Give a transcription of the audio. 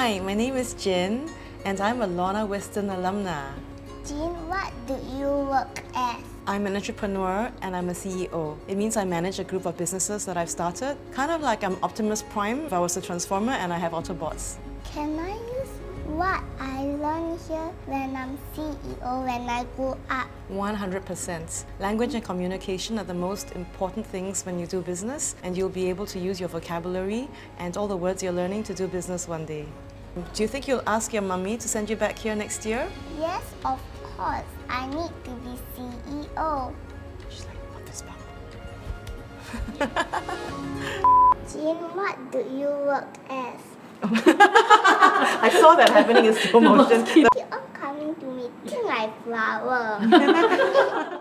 Hi, my name is Tjin, and I'm a Lorna Whiston alumna. Tjin, what do you work as? I'm an entrepreneur and I'm a CEO. It means I manage a group of businesses that I've started, kind of like I'm Optimus Prime if I was a Transformer and I have Autobots. Can I use what I learned here when I'm CEO when I grow up? 100%. Language and communication are the most important things when you do business, and you'll be able to use your vocabulary and all the words you're learning to do business one day. Do you think you'll ask your mummy to send you back here next year? Yes, of course. I need to be CEO. She's like, what this bump? Tjin, what do you work as? I saw that happening in slow motion. Keep on coming to me, think like flower.